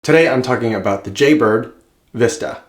Today I'm talking about the Jaybird Vista.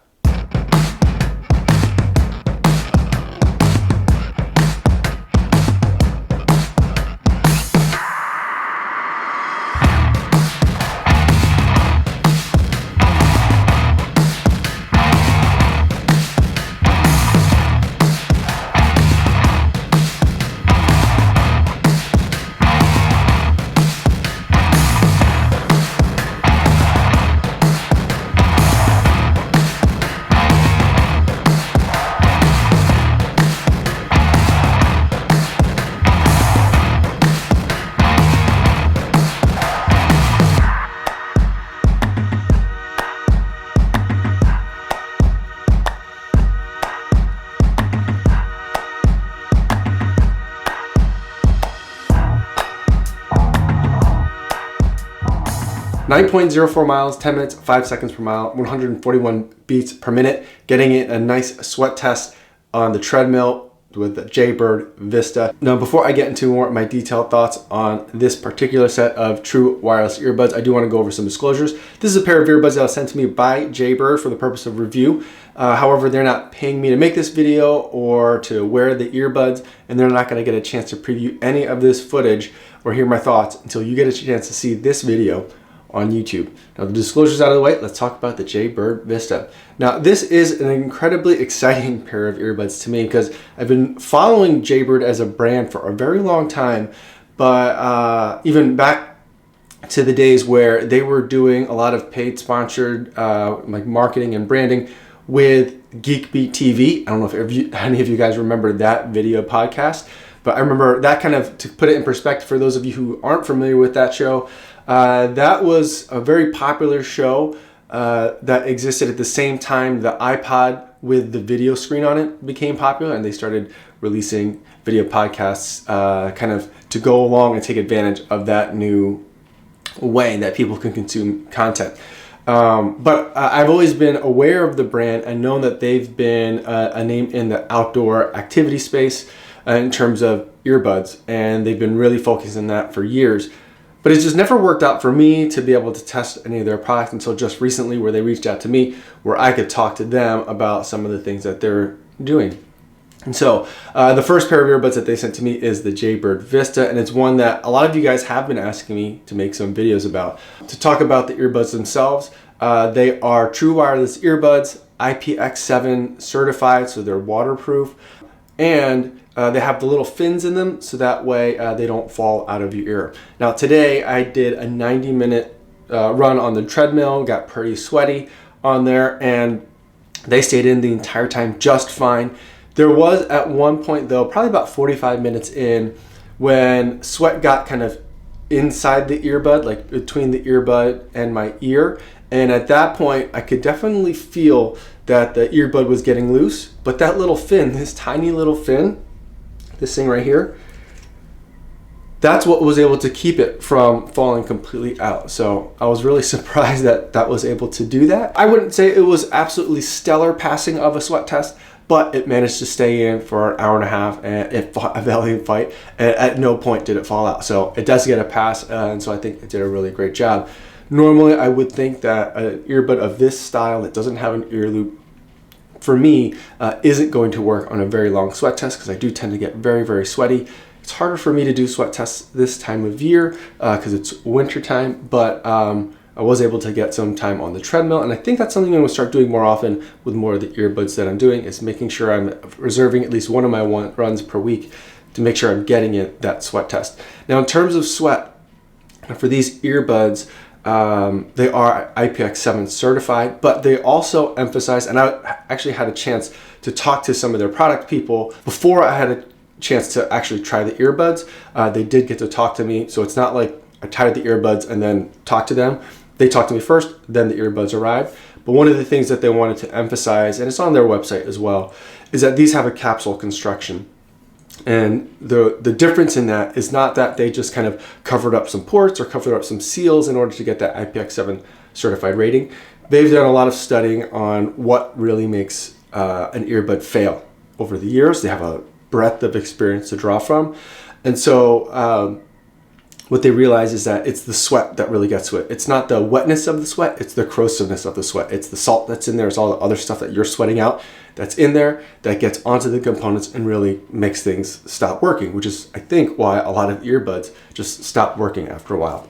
9.04 miles, 10 minutes, 5 seconds per mile, 141 beats per minute, getting it a nice sweat test on the treadmill with the Jaybird Vista. Now, before I get into more of my detailed thoughts on this particular set of true wireless earbuds, I do want to go over some disclosures. This is a pair of earbuds that was sent to me by Jaybird for the purpose of review. However, they're not paying me to make this video or to wear the earbuds, and they're not going to get a chance to preview any of this footage or hear my thoughts until you get a chance to see this video on YouTube. Now, the disclosures out of the way, let's talk about the Jaybird Vista. Now, this is an incredibly exciting pair of earbuds to me because I've been following Jaybird as a brand for a very long time, but even back to the days where they were doing a lot of paid sponsored like marketing and branding with Geekbeat TV. I don't know if any of you guys remember that video podcast, but I remember that kind of, to put it in perspective for those of you who aren't familiar with that show, that was a very popular show that existed at the same time the iPod with the video screen on it became popular, and they started releasing video podcasts kind of to go along and take advantage of that new way that people can consume content. But I've always been aware of the brand and known that they've been a name in the outdoor activity space in terms of earbuds, and they've been really focused on that for years. But it's just never worked out for me to be able to test any of their products until just recently, where they reached out to me where I could talk to them about some of the things that they're doing. And so the first pair of earbuds that they sent to me is the Jaybird Vista, and it's one that a lot of you guys have been asking me to make some videos about. To talk about the earbuds themselves, they are true wireless earbuds, IPX7 certified, so they're waterproof, and they have the little fins in them, so that way they don't fall out of your ear. Now, today I did a 90-minute run on the treadmill, got pretty sweaty on there, and they stayed in the entire time just fine. There was at one point, though, probably about 45 minutes in, when sweat got kind of inside the earbud, like between the earbud and my ear. And at that point, I could definitely feel that the earbud was getting loose, but that little fin, this tiny little fin, this thing right here, that's what was able to keep it from falling completely out. So I was really surprised that that was able to do that. I wouldn't say it was absolutely stellar passing of a sweat test, but it managed to stay in for an hour and a half, and it fought a valiant fight, and at no point did it fall out. So it does get a pass, and so I think it did a really great job. Normally, I would think that an earbud of this style that doesn't have an ear loop, for me, isn't going to work on a very long sweat test because I do tend to get very, very sweaty. It's harder for me to do sweat tests this time of year because it's winter time, but I was able to get some time on the treadmill, and I think that's something I'm going to start doing more often with more of the earbuds that I'm doing, is making sure I'm reserving at least one of my runs per week to make sure I'm getting it that sweat test. Now, in terms of sweat, for these earbuds, they are IPX7 certified, but they also emphasize, and I actually had a chance to talk to some of their product people before I had a chance to actually try the earbuds. They did get to talk to me, so it's not like I tried the earbuds and then talked to them. They talked to me first, then the earbuds arrived. But one of the things that they wanted to emphasize, and it's on their website as well, is that these have a capsule construction. And the difference in that is not that they just kind of covered up some ports or covered up some seals in order to get that IPX7 certified rating. They've done a lot of studying on what really makes an earbud fail over the years. They have a breadth of experience to draw from. And so what they realize is that it's the sweat that really gets to it. It's not the wetness of the sweat, it's the corrosiveness of the sweat. It's the salt that's in there, it's all the other stuff that you're sweating out that's in there that gets onto the components and really makes things stop working, which is, I think, why a lot of earbuds just stop working after a while.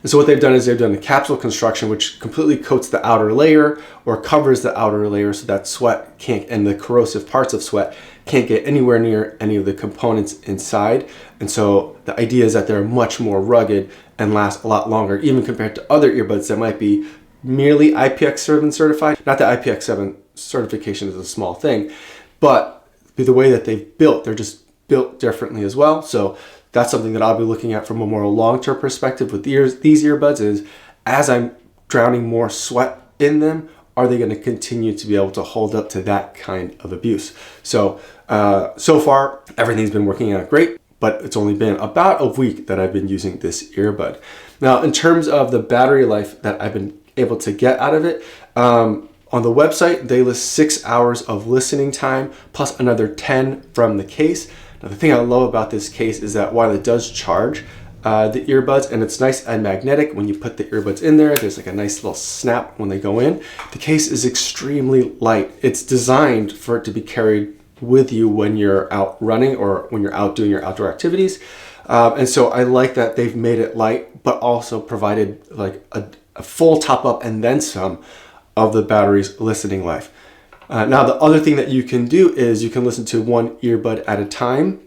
And so what they've done is they've done a capsule construction, which completely coats the outer layer or covers the outer layer so that sweat can't, and the corrosive parts of sweat can't get anywhere near any of the components inside. And so the idea is that they're much more rugged and last a lot longer, even compared to other earbuds that might be merely IPX7 certified. Not that IPX7 certification is a small thing, but the way that they've built, they're just built differently as well. So that's something that I'll be looking at from a more long-term perspective with these earbuds is, as I'm drowning more sweat in them, are they going to continue to be able to hold up to that kind of abuse? So, so far, everything's been working out great, but it's only been about a week that I've been using this earbud. Now, in terms of the battery life that I've been able to get out of it, on the website, they list 6 hours of listening time plus another 10 from the case. Now, the thing I love about this case is that while it does charge the earbuds, and it's nice and magnetic when you put the earbuds in there, there's like a nice little snap when they go in. The case is extremely light. It's designed for it to be carried with you when you're out running or when you're out doing your outdoor activities. And so I like that they've made it light, but also provided like a full top up and then some of the battery's listening life. Now, the other thing that you can do is you can listen to one earbud at a time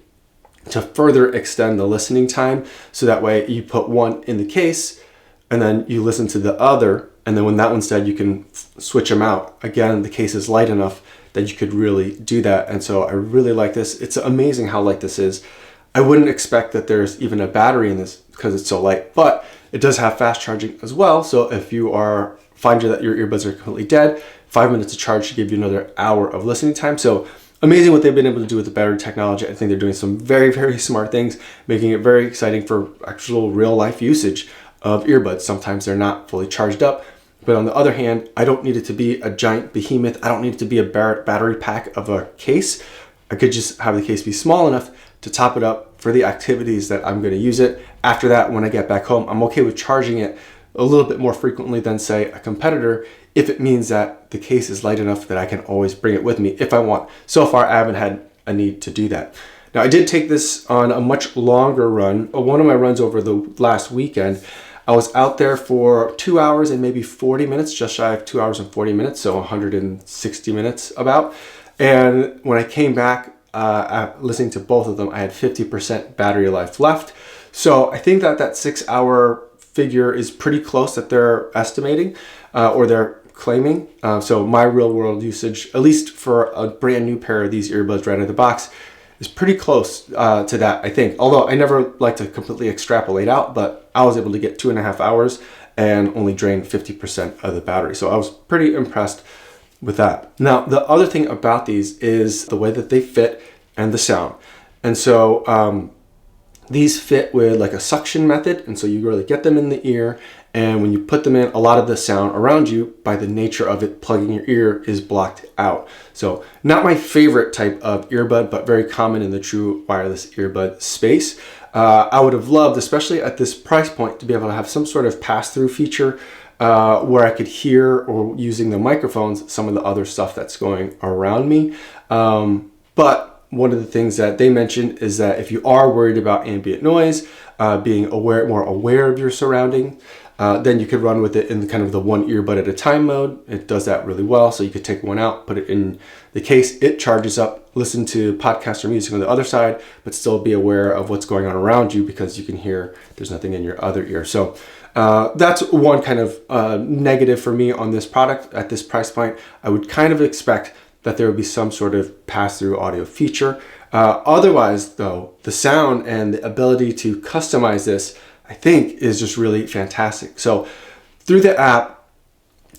to further extend the listening time. So that way you put one in the case and then you listen to the other. And then when that one's dead, you can switch them out. Again, the case is light enough that you could really do that. And so I really like this. It's amazing how light this is. I wouldn't expect that there's even a battery in this because it's so light, but it does have fast charging as well. So if you find that your earbuds are completely dead, 5 minutes to charge to give you another hour of listening time. So amazing what they've been able to do with the battery technology. I think they're doing some very, very smart things, making it very exciting for actual real life usage of earbuds. Sometimes they're not fully charged up, but on the other hand, I don't need it to be a giant behemoth. I don't need it to be a battery pack of a case. I could just have the case be small enough to top it up for the activities that I'm going to use it. After that, when I get back home, I'm okay with charging it a little bit more frequently than, say, a competitor, if it means that the case is light enough that I can always bring it with me if I want. So far, I haven't had a need to do that. Now, I did take this on a much longer run. One of my runs over the last weekend, I was out there for 2 hours and maybe 40 minutes, just shy of 2 hours and 40 minutes, so 160 minutes about. And when I came back, listening to both of them, I had 50% battery life left. So I think that 6 hour figure is pretty close that they're estimating or they're claiming. So my real world usage, at least for a brand new pair of these earbuds right out of the box, is pretty close to that, I think. Although I never like to completely extrapolate out, but I was able to get 2.5 hours and only drain 50% of the battery. So I was pretty impressed with that. Now, the other thing about these is the way that they fit and the sound. And so these fit with like a suction method. And so you really get them in the ear. And when you put them in, a lot of the sound around you, by the nature of it plugging your ear, is blocked out. So not my favorite type of earbud, but very common in the true wireless earbud space. I would have loved, especially at this price point, to be able to have some sort of pass-through feature where I could hear, or using the microphones, some of the other stuff that's going around me. But one of the things that they mentioned is that if you are worried about ambient noise, being more aware of your surrounding, then you could run with it in kind of the one earbud at a time mode. It does that really well. So you could take one out, put it in the case, it charges up, listen to podcasts or music on the other side, but still be aware of what's going on around you because you can hear there's nothing in your other ear. So that's one kind of negative for me on this product at this price point. I would kind of expect that there would be some sort of pass-through audio feature. Otherwise, though, the sound and the ability to customize this, I think, is just really fantastic. So through the app,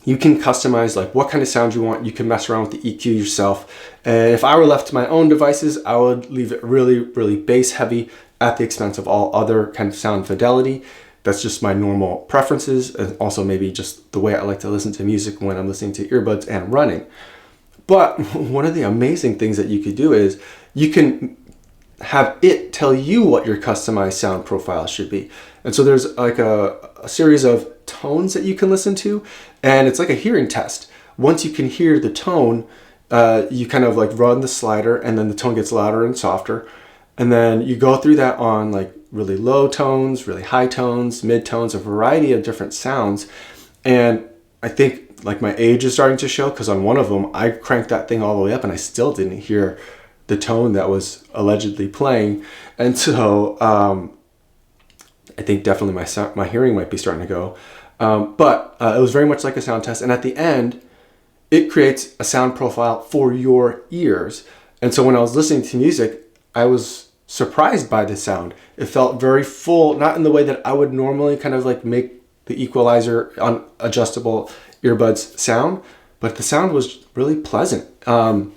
you can customize like what kind of sound you want. You can mess around with the EQ yourself. And if I were left to my own devices, I would leave it really, really bass heavy at the expense of all other kind of sound fidelity. That's just my normal preferences, and also maybe just the way I like to listen to music when I'm listening to earbuds and running. But one of the amazing things that you could do is you can have it tell you what your customized sound profile should be. And so there's like a series of tones that you can listen to, and it's like a hearing test. Once you can hear the tone, you kind of like run the slider, and then the tone gets louder and softer. And then you go through that on like really low tones, really high tones, mid tones, a variety of different sounds. And I think like my age is starting to show, because on one of them, I cranked that thing all the way up and I still didn't hear the tone that was allegedly playing. And so I think definitely my hearing might be starting to go. But it was very much like a sound test. And at the end, it creates a sound profile for your ears. And so when I was listening to music, I was surprised by the sound. It felt very full, not in the way that I would normally kind of like make the equalizer on adjustable earbuds sound, but the sound was really pleasant. And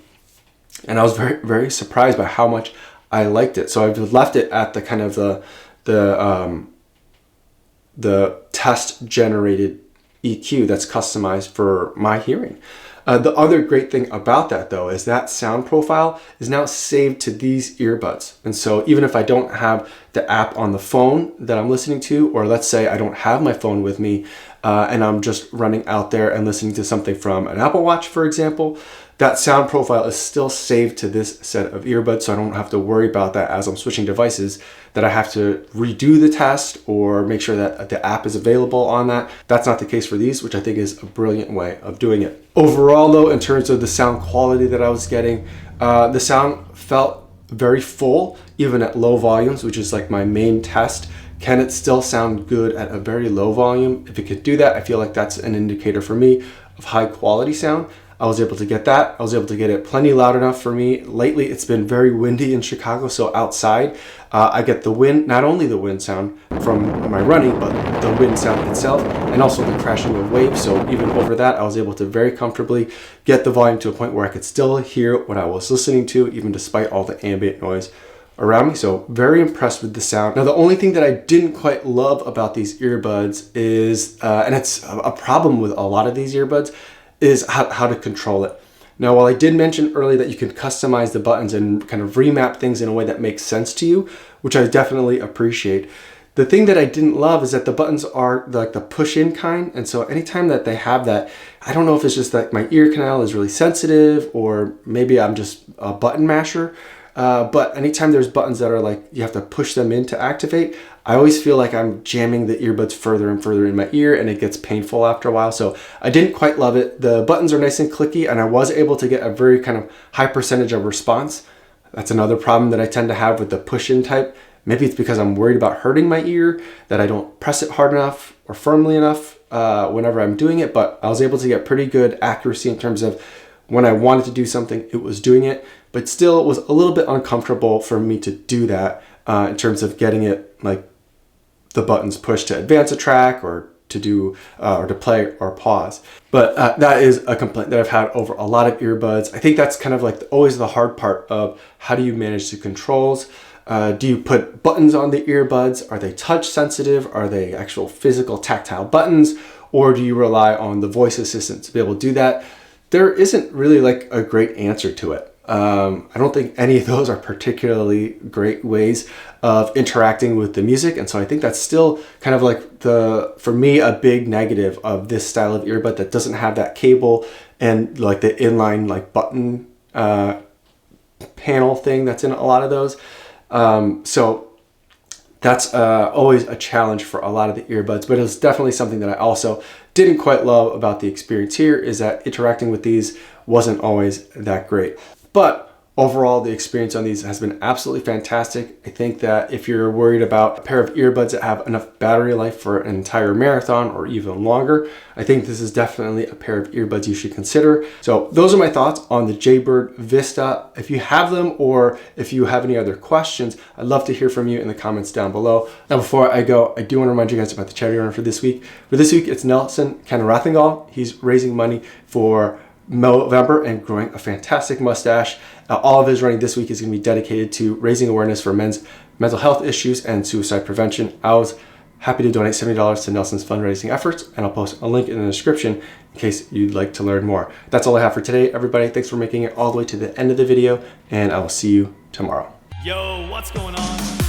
I was very, very surprised by how much I liked it. So I've left it at the kind of the test generated EQ that's customized for my hearing. The other great thing about that though is that sound profile is now saved to these earbuds. And so even if I don't have the app on the phone that I'm listening to, or let's say I don't have my phone with me and I'm just running out there and listening to something from an Apple Watch, for example, that sound profile is still saved to this set of earbuds, so I don't have to worry about that as I'm switching devices, that I have to redo the test or make sure that the app is available on that. That's not the case for these, which I think is a brilliant way of doing it. Overall though, in terms of the sound quality that I was getting, the sound felt very full, even at low volumes, which is like my main test. Can it still sound good at a very low volume? If it could do that, I feel like that's an indicator for me of high quality sound. I was able to get that. I was able to get it plenty loud enough for me. Lately, it's been very windy in Chicago, so outside, I get the wind, not only the wind sound from my running, but the wind sound itself, and also the crashing of waves. So even over that, I was able to very comfortably get the volume to a point where I could still hear what I was listening to, even despite all the ambient noise around me. So very impressed with the sound. Now, the only thing that I didn't quite love about these earbuds is, and it's a problem with a lot of these earbuds, is how to control it. Now, while I did mention earlier that you can customize the buttons and kind of remap things in a way that makes sense to you, which I definitely appreciate, the thing that I didn't love is that the buttons are like the push-in kind. And so anytime that they have that, I don't know if it's just that my ear canal is really sensitive, or maybe I'm just a button masher. But anytime there's buttons that are like, you have to push them in to activate, I always feel like I'm jamming the earbuds further and further in my ear, and it gets painful after a while. So I didn't quite love it. The buttons are nice and clicky, and I was able to get a very kind of high percentage of response. That's another problem that I tend to have with the push-in type. Maybe it's because I'm worried about hurting my ear, that I don't press it hard enough or firmly enough whenever I'm doing it, but I was able to get pretty good accuracy in terms of when I wanted to do something, it was doing it, but still it was a little bit uncomfortable for me to do that in terms of getting it like the buttons pushed to advance a track or to do or to play or pause. But that is a complaint that I've had over a lot of earbuds. I think that's kind of like always the hard part of how do you manage the controls. Do you put buttons on the earbuds? Are they touch sensitive? Are they actual physical tactile buttons? Or do you rely on the voice assistant to be able to do that? There isn't really like a great answer to it. I don't think any of those are particularly great ways of interacting with the music. And so I think that's still kind of like for me, a big negative of this style of earbud that doesn't have that cable and like the inline like button panel thing that's in a lot of those. So that's always a challenge for a lot of the earbuds, but it's definitely something that I also didn't quite love about the experience here, is that interacting with these wasn't always that great. But overall, the experience on these has been absolutely fantastic. I think that if you're worried about a pair of earbuds that have enough battery life for an entire marathon or even longer, I think this is definitely a pair of earbuds you should consider. So those are my thoughts on the Jaybird Vista. If you have them, or if you have any other questions, I'd love to hear from you in the comments down below. Now, before I go, I do want to remind you guys about the charity run for this week. For this week, it's Nelson Kanarathingall. He's raising money for November and growing a fantastic mustache. All of his running this week is going to be dedicated to raising awareness for men's mental health issues and suicide prevention. I was happy to donate $70 to Nelson's fundraising efforts, and I'll post a link in the description in case you'd like to learn more. That's all I have for today, everybody. Thanks for making it all the way to the end of the video, and I will see you tomorrow. Yo, what's going on?